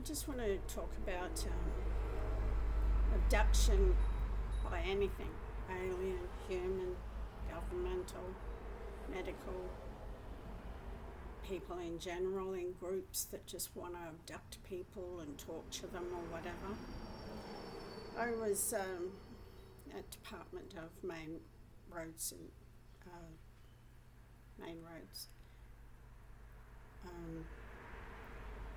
I just want to talk about abduction by anything, alien, human, governmental, medical, people in general in groups that just want to abduct people and torture them or whatever. I was at Department of Main Roads and Main Roads.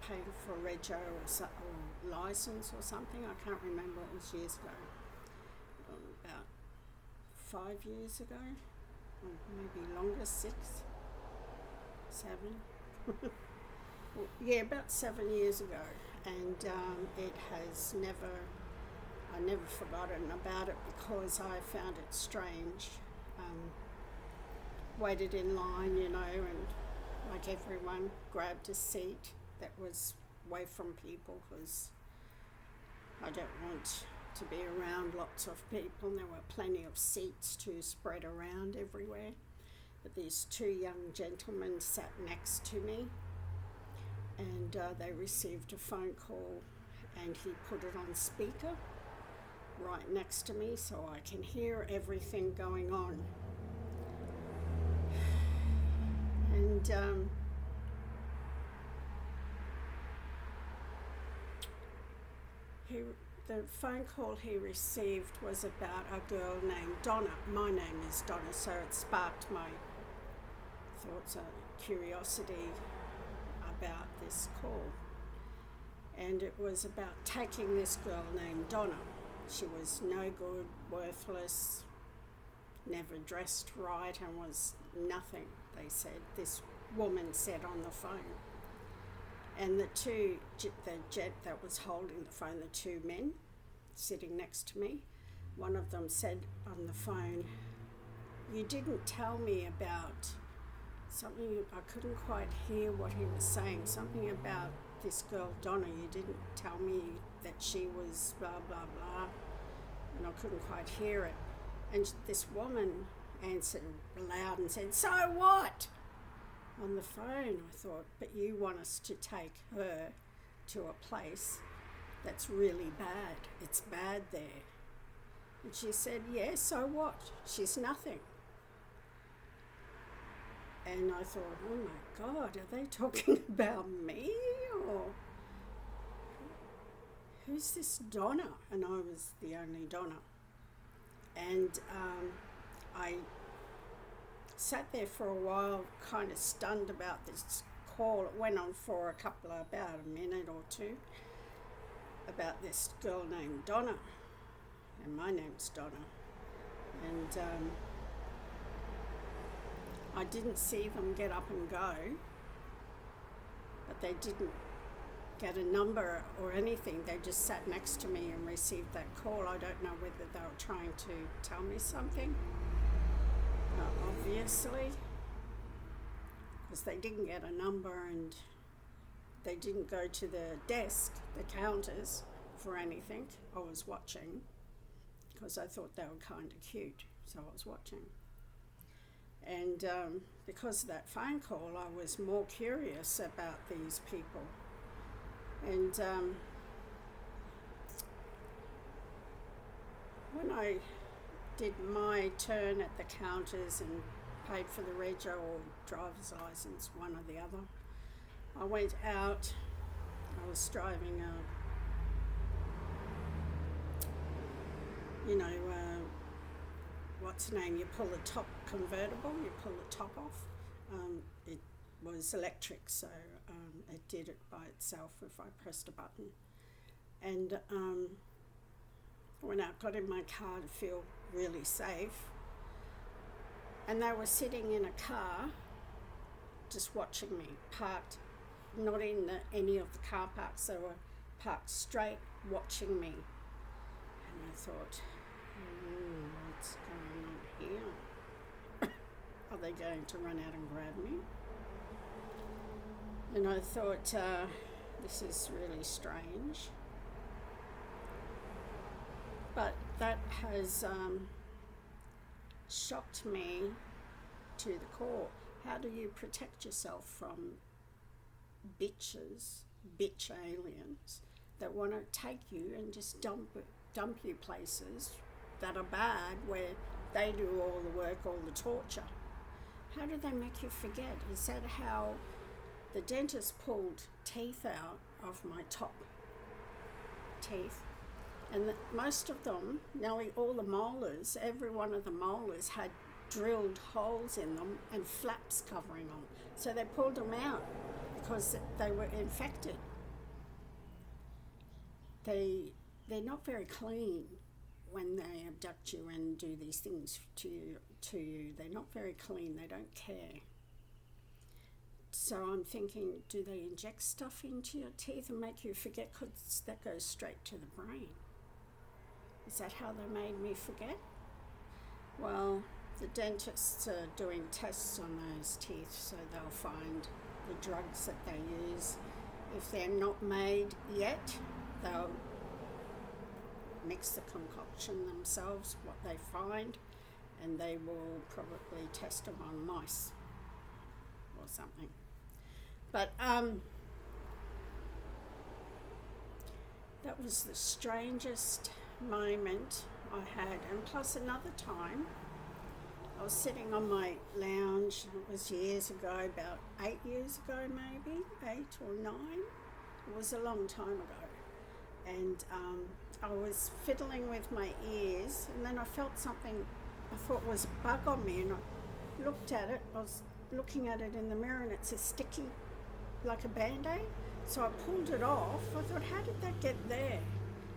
Paying for a rego or license or something. I can't remember, it was years ago. About 5 years ago, or maybe longer, 6, 7. Well, yeah, about 7 years ago. And it has I never forgotten about it because I found it strange. Waited in line, and like everyone, grabbed a seat that was away from people because I don't want to be around lots of people. There were plenty of seats to spread around everywhere. But these 2 young gentlemen sat next to me, and they received a phone call, and he put it on speaker right next to me so I can hear everything going on. And the phone call he received was about a girl named Donna. My name is Donna, so it sparked my thoughts and curiosity about this call. And it was about taking this girl named Donna. She was no good, worthless, never dressed right, and was nothing, they said. This woman said on the phone. And the jet that was holding the phone, the 2 men sitting next to me, one of them said on the phone, "You didn't tell me about something." I couldn't quite hear what he was saying. Something about this girl, Donna. "You didn't tell me that she was blah, blah, blah." And I couldn't quite hear it. And this woman answered loud and said, "So what?" on the phone. I thought, but you want us to take her to a place that's really bad. It's bad there. And she said, "Yeah, so what? She's nothing." And I thought, oh my God, are they talking about me? Or who's this Donna? And I was the only Donna. And I sat there for a while, kind of stunned about this call. It went on for about a minute or 2, about this girl named Donna. And my name's Donna. And I didn't see them get up and go, but they didn't get a number or anything. They just sat next to me and received that call. I don't know whether they were trying to tell me something. Obviously, because they didn't get a number and they didn't go to the desk, the counters, for anything. I was watching because I thought they were kind of cute, so I was watching. And because of that phone call, I was more curious about these people. And when I did my turn at the counters and paid for the rego or driver's license, one or the other, I went out. I was driving what's the name? You pull the top convertible, you pull the top off. It was electric, so it did it by itself if I pressed a button. And when I got in my car to feel really safe, and they were sitting in a car just watching me, parked not in any of the car parks. They were parked straight watching me. And I thought, what's going on here? Are they going to run out and grab me? And I thought, this is really strange. But that has shocked me to the core. How do you protect yourself from bitches bitch aliens that want to take you and just dump you places that are bad, where they do all the work, all the torture. How do they make you forget? Is that how the dentist pulled teeth out of my top teeth? And most of them, nearly all the molars, every one of the molars had drilled holes in them and flaps covering them. So they pulled them out because they were infected. They're not very clean when they abduct you and do these things to you. They're not very clean. They don't care. So I'm thinking, do they inject stuff into your teeth and make you forget? Because that goes straight to the brain. Is that how they made me forget? Well, the dentists are doing tests on those teeth, so they'll find the drugs that they use. If they're not made yet, they'll mix the concoction themselves, what they find, and they will probably test them on mice or something. But that was the strangest moment I had. And plus another time, I was sitting on my lounge, it was years ago, about 8 years ago maybe, 8 or 9. It was a long time ago. And I was fiddling with my ears, and then I felt something I thought was a bug on me, and I looked at it. I was looking at it in the mirror, and it's a sticky, like a Band-Aid. So I pulled it off. I thought, how did that get there?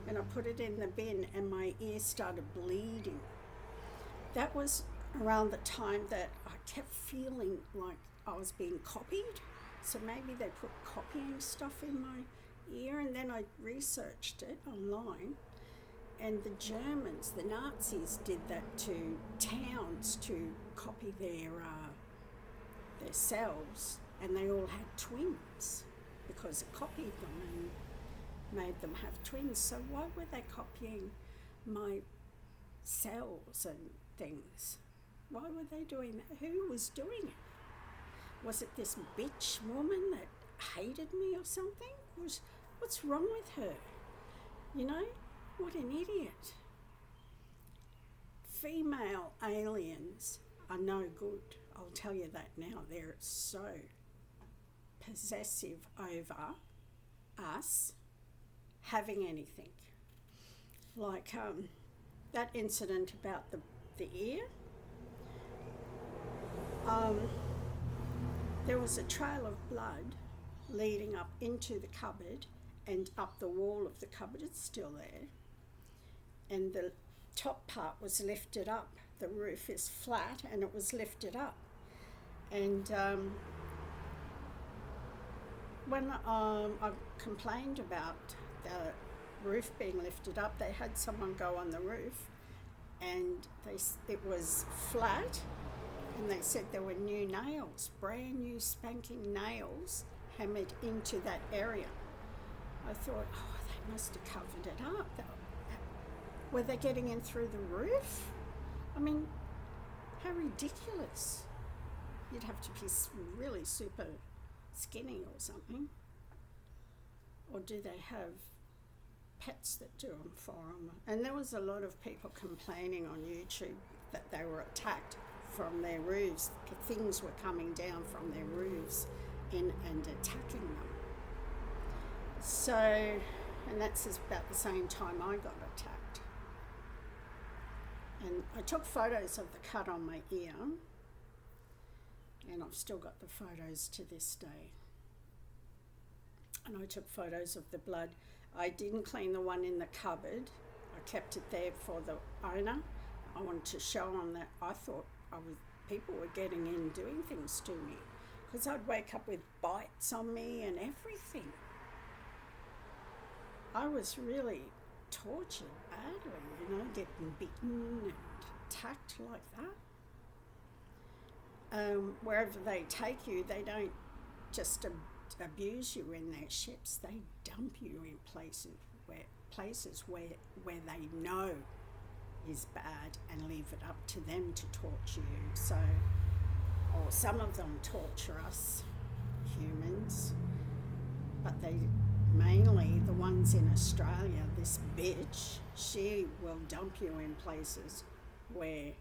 And I put it in the bin, and my ear started bleeding. That was around the time that I kept feeling like I was being copied. So maybe they put copying stuff in my ear, and then I researched it online. And the Germans, the Nazis, did that to towns to copy their cells, and they all had twins because it copied them and made them have twins. So why were they copying my cells and things? Why were they doing that? Who was doing it? Was it this bitch woman that hated me or something? What's wrong with her? You know, what an idiot. Female aliens are no good. I'll tell you that now. They're so possessive over us having anything. Like that incident about the ear. There was a trail of blood leading up into the cupboard and up the wall of the cupboard. It's still there. And the top part was lifted up. The roof is flat and it was lifted up. And when I complained about the roof being lifted up, they had someone go on the roof, and it was flat, and they said there were new nails, brand new spanking nails hammered into that area. I thought, oh, they must have covered it up. Were they getting in through the roof? I mean, how ridiculous. You'd have to be really super skinny or something. Or do they have pets that do them for them? And there was a lot of people complaining on YouTube that they were attacked from their roofs. Things were coming down from their roofs in and attacking them. So, and that's about the same time I got attacked. And I took photos of the cut on my ear, and I've still got the photos to this day. And I took photos of the blood. I didn't clean the one in the cupboard. I kept it there for the owner. I wanted to show him that I thought people were getting in doing things to me, because I'd wake up with bites on me and everything. I was really tortured badly, getting bitten and attacked like that. Wherever they take you, they don't just abuse you in their ships. They dump you in places where they know is bad and leave it up to them to torture you. So, or some of them torture us humans, but they Normally, the ones in Australia, this bitch, she will dump you in places where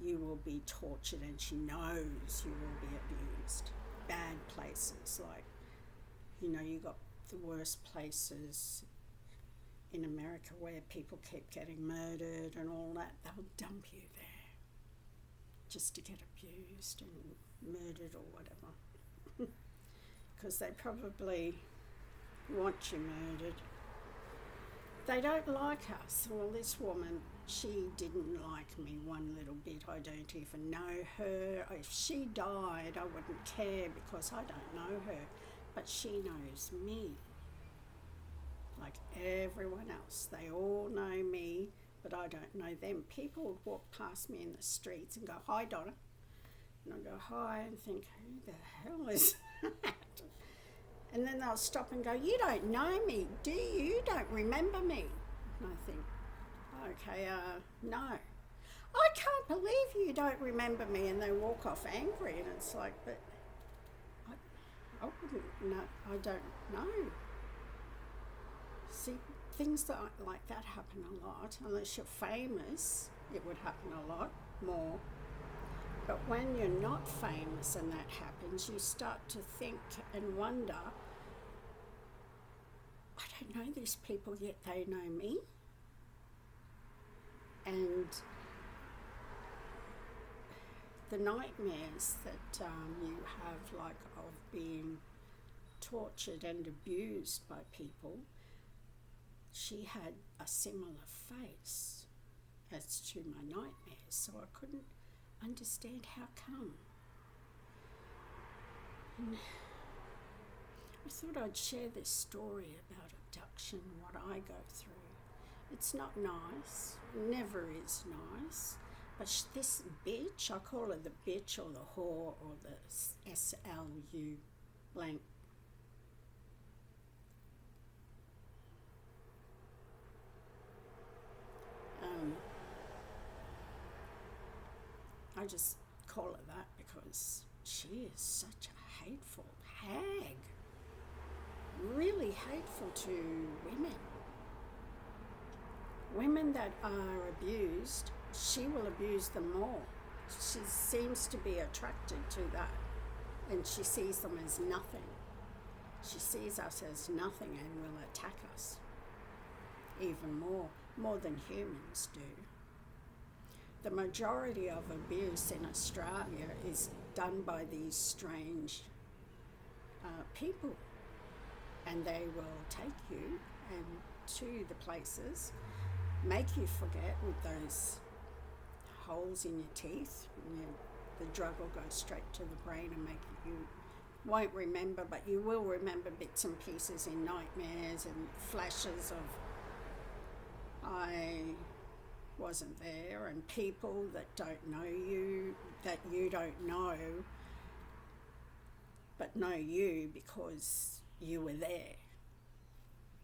you will be tortured and she knows you will be abused. Bad places, like, you got the worst places in America where people keep getting murdered and all that. They'll dump you there just to get abused and murdered or whatever. Because they probably want you murdered. They don't like us. Well, this woman, she didn't like me one little bit. I don't even know her. If she died, I wouldn't care because I don't know her. But she knows me. Like everyone else. They all know me, but I don't know them. People would walk past me in the streets and go, "Hi, Donna." And I go, "Hi," and think, who the hell is that? And then they'll stop and go, "You don't know me, do you? You don't remember me." And I think, okay, no. "I can't believe you don't remember me." And they walk off angry, and it's like, but I wouldn't know. I don't know. See, things like that happen a lot. Unless you're famous, it would happen a lot more. But when you're not famous and that happens, you start to think and wonder, I don't know these people, yet they know me. And the nightmares that you have, like of being tortured and abused by people, she had a similar face as to my nightmares, so I couldn't understand how come. And I thought I'd share this story about abduction, what I go through. It's not nice, never is nice, but this bitch, I call her the bitch or the whore or the SLU blank. I just call her that because she is such a hateful hag. Really hateful to women. Women that are abused, she will abuse them more. She seems to be attracted to that, and she sees them as nothing. She sees us as nothing and will attack us even more than humans do. The majority of abuse in Australia is done by these strange people, and they will take you and to the places, make you forget with those holes in your teeth. The drug will go straight to the brain and make you won't remember, but you will remember bits and pieces in nightmares and flashes of I wasn't there, and people that don't know you, that you don't know, but know you because you were there.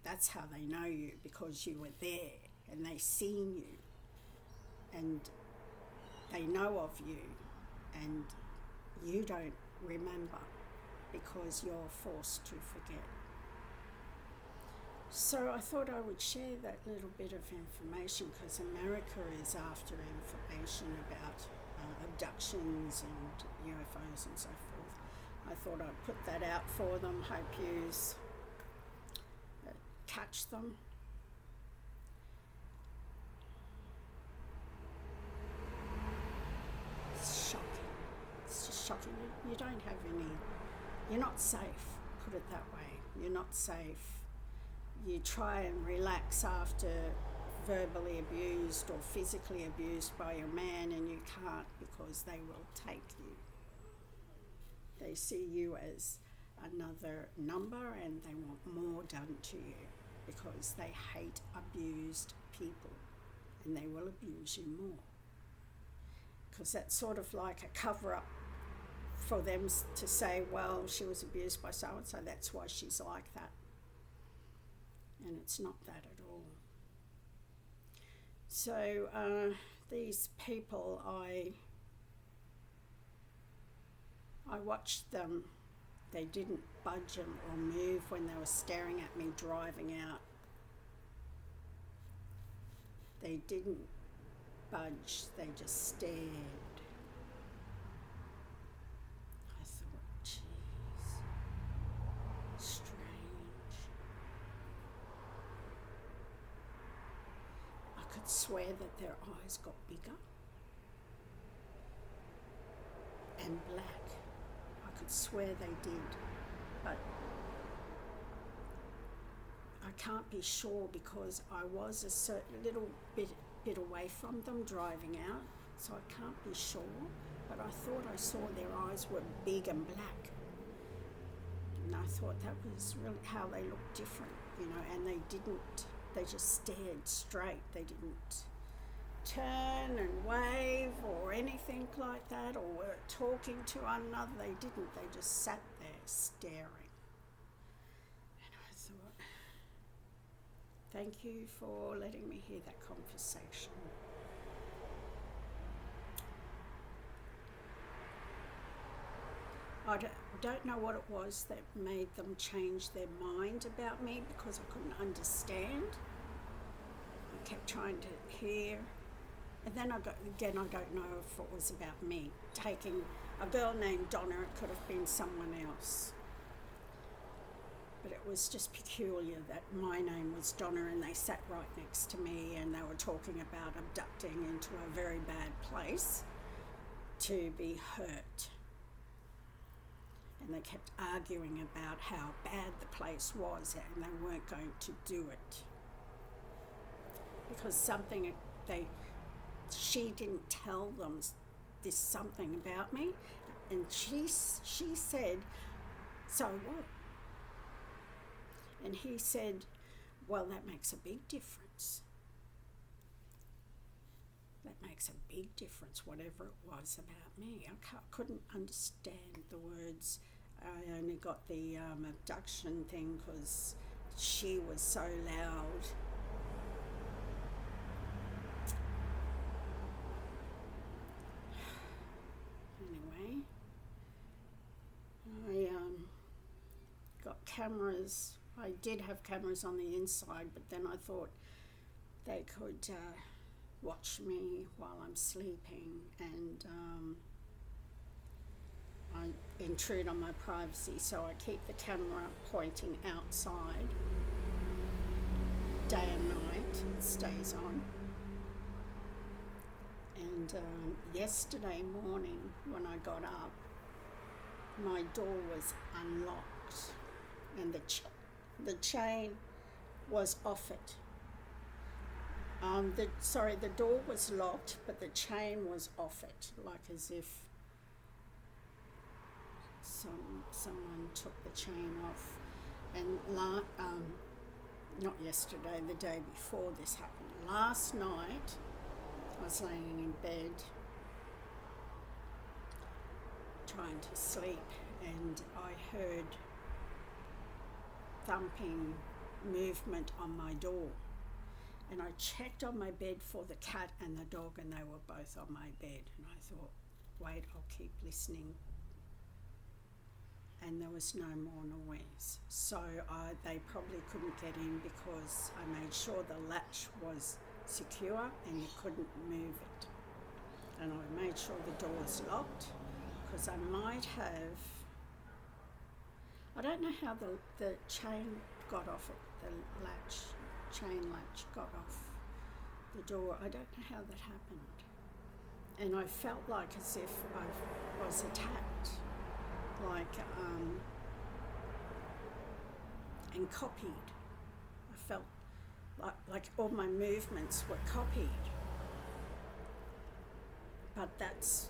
That's how they know you, because you were there and they seen you and they know of you, and you don't remember because you're forced to forget. So I thought I would share that little bit of information because America is after information about abductions and UFOs and so forth. I thought I'd put that out for them. Hope you catch them. It's shocking. It's just shocking. You don't have any, you're not safe, put it that way. You're not safe. You try and relax after verbally abused or physically abused by your man, and you can't because they will take you. They see you as another number and they want more done to you because they hate abused people, and they will abuse you more. Because that's sort of like a cover-up for them to say, well, she was abused by so-and-so, that's why she's like that. And it's not that at all. So these people, I watched them They didn't budge or move when they were staring at me driving out. They didn't budge, they just stared. I thought, geez, strange. I could swear that their eyes got bigger and black. I could swear they did, but I can't be sure because I was a certain little bit away from them driving out, so I can't be sure, but I thought I saw their eyes were big and black, and I thought that was really how they looked different, and they just stared straight. They didn't turn and wave or anything like that, or were talking to one another. They didn't. They just sat there staring. And I thought, thank you for letting me hear that conversation. I don't know what it was that made them change their mind about me, because I couldn't understand. I kept trying to hear. And then I don't know if it was about me. Taking a girl named Donna, it could have been someone else. But it was just peculiar that my name was Donna and they sat right next to me and they were talking about abducting into a very bad place to be hurt. And they kept arguing about how bad the place was and they weren't going to do it. Because she didn't tell them this something about me, and she said, so what? And he said, well, that makes a big difference. That makes a big difference, whatever it was about me. I couldn't understand the words. I only got the abduction thing because she was so loud. I got cameras. I did have cameras on the inside, but then I thought they could watch me while I'm sleeping, and I intrude on my privacy, so I keep the camera pointing outside day and night. It stays on. And yesterday morning when I got up, my door was unlocked and the chain was off it. The door was locked, but the chain was off it, like as if someone took the chain off. And not yesterday, the day before this happened. Last night, I was laying in bed trying to sleep, and I heard thumping movement on my door, and I checked on my bed for the cat and the dog, and they were both on my bed, and I thought, wait, I'll keep listening, and there was no more noise. So they probably couldn't get in because I made sure the latch was secure and you couldn't move it, and I made sure the door was locked, because I might have, I don't know how the chain got off it, the chain latch got off the door. I don't know how that happened. And I felt like as if I was attacked, like, and copied. I felt like all my movements were copied. But that's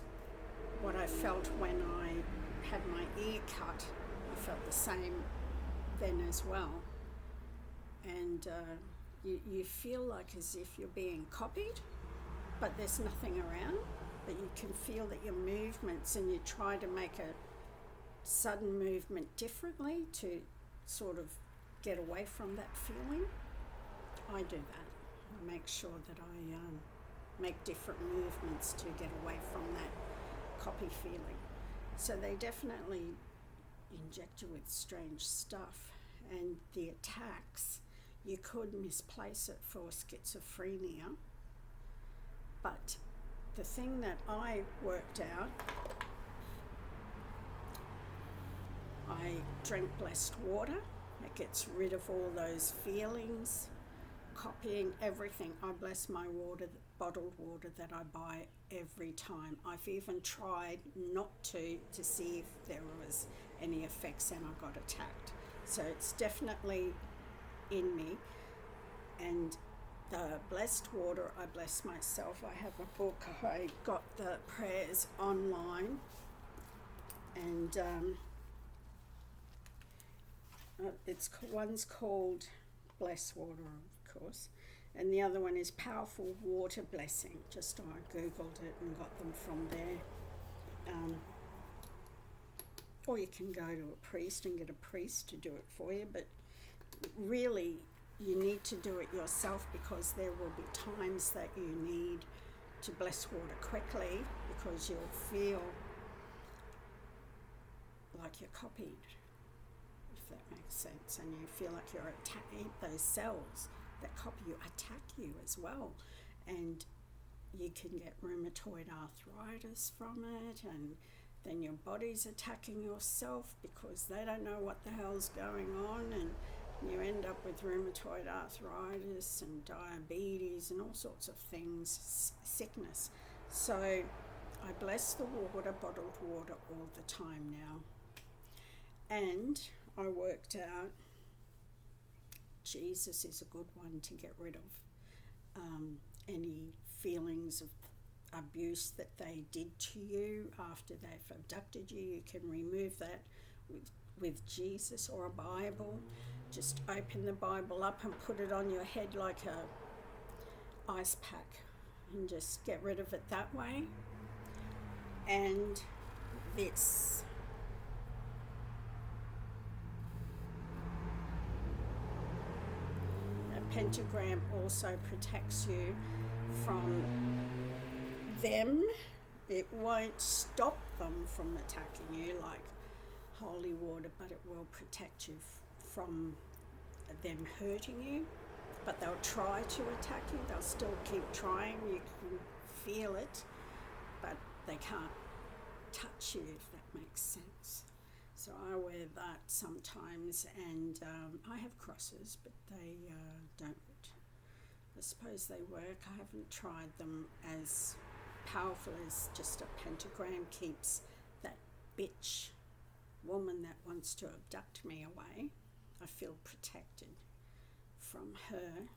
what I felt when I had my ear cut. I felt the same then as well. And you feel like as if you're being copied, but there's nothing around, but you can feel that your movements, and you try to make a sudden movement differently to sort of get away from that feeling. I do that. I make sure that I make different movements to get away from that copy feeling. So they definitely inject you with strange stuff. And the attacks, you could misplace it for schizophrenia. But the thing that I worked out, I drink blessed water. It gets rid of all those feelings, copying everything. I bless my water, bottled water that I buy every time. I've even tried not to see if there was any effects, and I got attacked. So it's definitely in me. And the blessed water, I bless myself. I have a book. I got the prayers online, and one's called Bless Water, of course, and the other one is Powerful Water Blessing. Just I googled it and got them from there. Or you can go to a priest and get a priest to do it for you, but really you need to do it yourself, because there will be times that you need to bless water quickly, because you'll feel like you're copied, if that makes sense, and you feel like you're attacking those cells that copy you, attack you as well, and you can get rheumatoid arthritis from it, and then your body's attacking yourself because they don't know what the hell's going on, and you end up with rheumatoid arthritis and diabetes and all sorts of things, sickness. So I bless the water, bottled water, all the time now. And I worked out Jesus is a good one to get rid of any feelings of abuse that they did to you after they've abducted you. You can remove that with Jesus or a Bible. Just open the Bible up and put it on your head like a ice pack, and just get rid of it that way. And this, a pentagram also protects you from them. It won't stop them from attacking you like holy water, but it will protect you from them hurting you. But they'll try to attack you. They'll still keep trying. You can feel it, but they can't touch you, if that makes sense. So I wear that sometimes, and I have crosses, but they don't. I suppose they work. I haven't tried them as powerful as just a pentagram. Keeps that bitch woman that wants to abduct me away. I feel protected from her.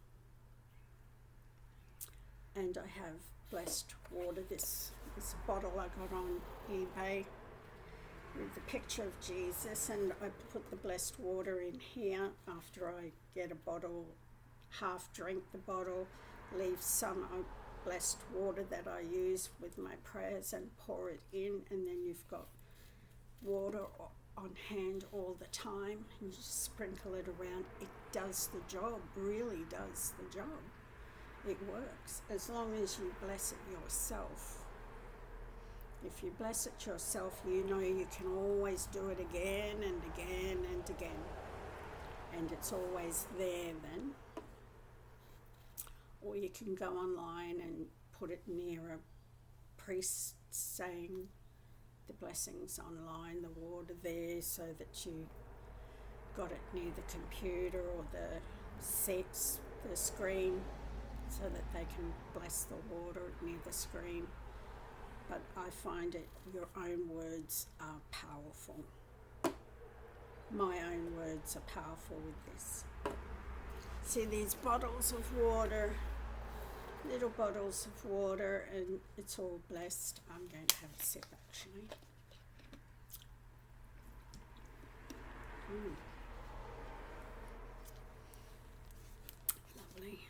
And I have blessed water. This bottle I got on eBay with the picture of Jesus, and I put the blessed water in here after I get a bottle, half drink the bottle, leave some blessed water that I use with my prayers and pour it in, and then you've got water on hand all the time, and you just sprinkle it around. It does the job, really does the job. It works as long as you bless it yourself. If you bless it yourself, you know you can always do it again and again and again, and it's always there then. Or you can go online and put it near a priest saying the blessings online, the water there, so that you got it near the computer or the screen, so that they can bless the water near the screen. But I find it, your own words are powerful. My own words are powerful with this. See these bottles of water, little bottles of water, and it's all blessed. I'm going to have a sip actually. Lovely.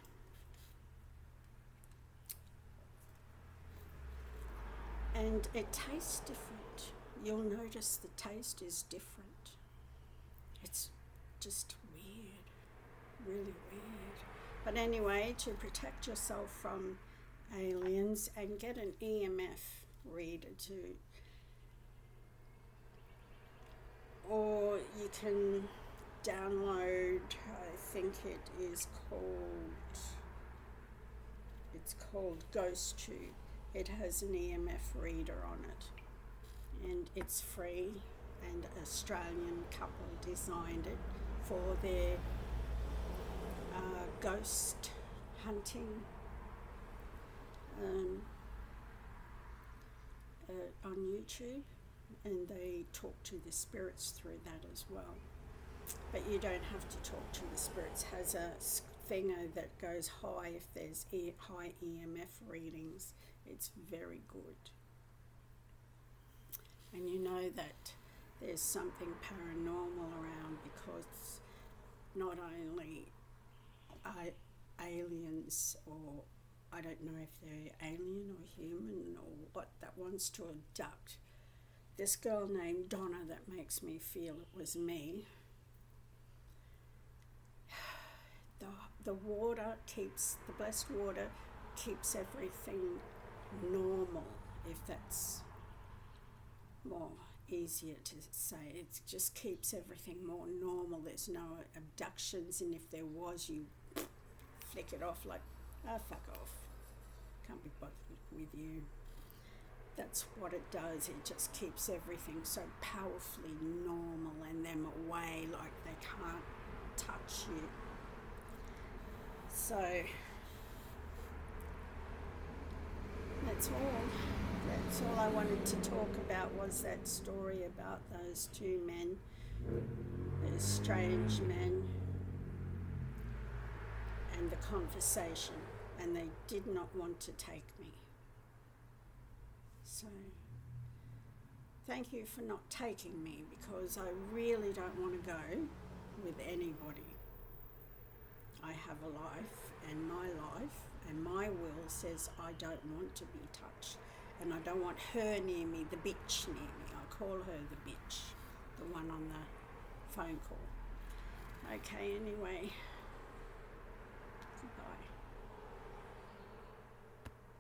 And it tastes different. You'll notice the taste is different. It's just weird, really weird. But anyway, to protect yourself from aliens, and get an EMF reader to or you can download, I think it's called Ghost Tube. It has an EMF reader on it, and it's free, and an Australian couple designed it for their ghost hunting on YouTube, and they talk to the spirits through that as well. But you don't have to talk to the spirits. It has a thinger that goes high if there's high EMF readings. It's very good. And you know that there's something paranormal around, because not only are aliens, or I don't know if they're alien or human or what, that wants to abduct this girl named Donna, that makes me feel it was me. The water keeps, the blessed water keeps everything normal, if that's more easier to say. It just keeps everything more normal. There's no abductions, and if there was, you flick it off like, fuck off. Can't be bothered with you. That's what it does. It just keeps everything so powerfully normal, and them away like they can't touch you. So that's all I wanted to talk about, was that story about those two men, those strange men, and the conversation, and they did not want to take me. So thank you for not taking me, because I really don't want to go with anybody. I have a life, and my will says I don't want to be touched, and I don't want her near me, the bitch near me. I call her the bitch, the one on the phone call. Okay, anyway.